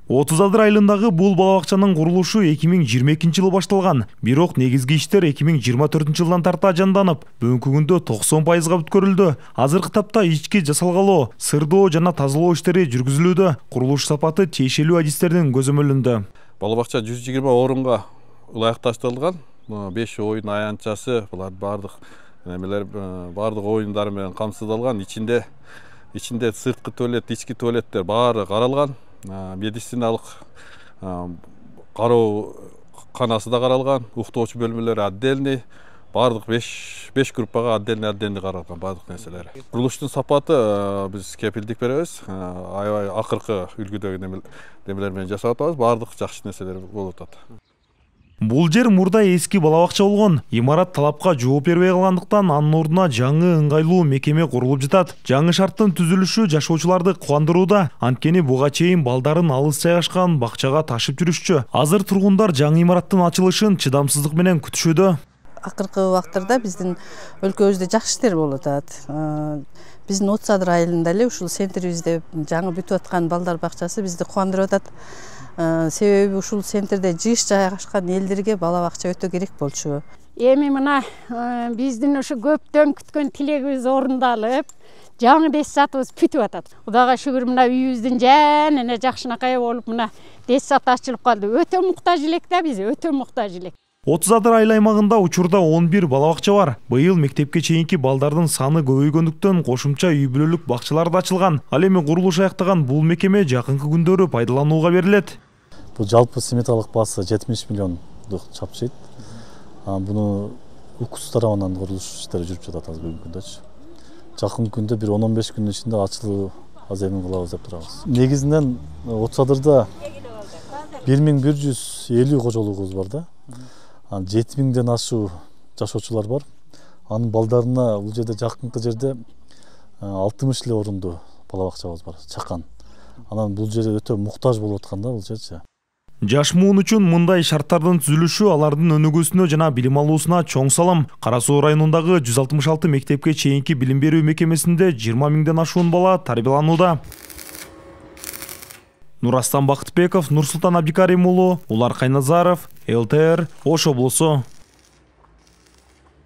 30 адыр айылындагы бул балабакчанын курулушу 2022 жылы башталган. Бирок негизги иштер 2024 жылдан тарта жанданып, бүгүнкү күндө 90%га бүткөрүлдү. Азыркы тапта ички жасалгалоо, сырдоо жана тазалоо иштери жүргүзүлүүдө. Курулуш сапаты тиешелүү адистердин көзөмөлүндө. Балабакча 120 орунга ылайыкташтырылган. 5 оюн аянтчасы, булар бардык оюндар менен камсыздалган. Ичинде сырткы туалет, ички туалеттер баары каралган. Медициналык кароо канасы да каралган, уктоочу бөлмөлөрү отдельный, бардык 5 группага отдельный каралган бардык нерселер. Курулуштун сапаты биз кепилдик беребиз. Аябай акыркы үлгүдөгү немелер менен жасап атабыз, бардык жакшы нерселер болуп атат. Бул жер мурда эски балабакча болгон. Имарат талапка жооп бербей калгандыктан анын ордуна жаңы ыңгайлуу мекеме курулуп жатат. Жаңы шарттын түзүлүшү жашоочуларды кубандырууда. Анткени буга чейин балдарын алыс жайгашкан бакчага ташып жүрүшчү. Азыр тургундар жаңы имараттын ачылышын чыдамсыздык менен күтүшүүдө. Акыркы убактарда биздин өлкөбүздө жакшы иштер болуп атат. Биздин 30 адыр айылында эле ушул центрибизде жаңы бүтүп аткан балдар бакчасы бизди кубандырып атат. Себеби ушул центрде жыш жайгашкан элдерге бала бакча өтө керек болчу. Эми мына биздин ушу көптөн күткөн тилегибиз орундалып, жаңы 5 сатыбыз бүтүп атат. Кудайга шүгүр, мына үйүбүздүн жанына жакшынакай болуп, мына 5 сат ачылып калды. Өтө муктаж элек да биз, өтө муктаж элек. 30 адыр айыл аймагында учурда 11 балабакча бар. Быйыл мектепке чейинки балдардын саны көбөйгөндүктөн кошумча үй бүлөлүк бакчалар да ачылган. Ал эми курулуш аяктаган бул мекеме жакынкы күндөрү пайдаланууга берилет. Бул жалпы сметалык баасы 70 миллионду чапчыйт. Буну УКС тарабынан курулуш иштери жүрүп жатат азыр бүгүнкү күндөчү. Жакын күндө бир 10-15 күндүн ичинде ачылуу аземин кылабыз деп турабыз. Негизинен 30 адырда 1150 кожолугубуз бар да. 7000ден ашуу жашоочулар бар. Анын балдарына бул жерде жакынкы жерде 60 эле орунду балабакчабыз бар, чакан. Анан бул жер өтө муктаж болуп аткан да бул жерчи. Жаш муун үчүн мындай шарттардын түзүлүшү алардын өнүгүүсүнө жана билим алуусуна чоң салым. Кара Суу районундагы 166 мектепке чейинки билим берүү мекемесинде 20 миңден ашуун бала тарбияланууда. Нурастан Бактыбеков, Нурсултан Абдикарим уулу, Улар Кайназаров, ЛТР, Ош облусу.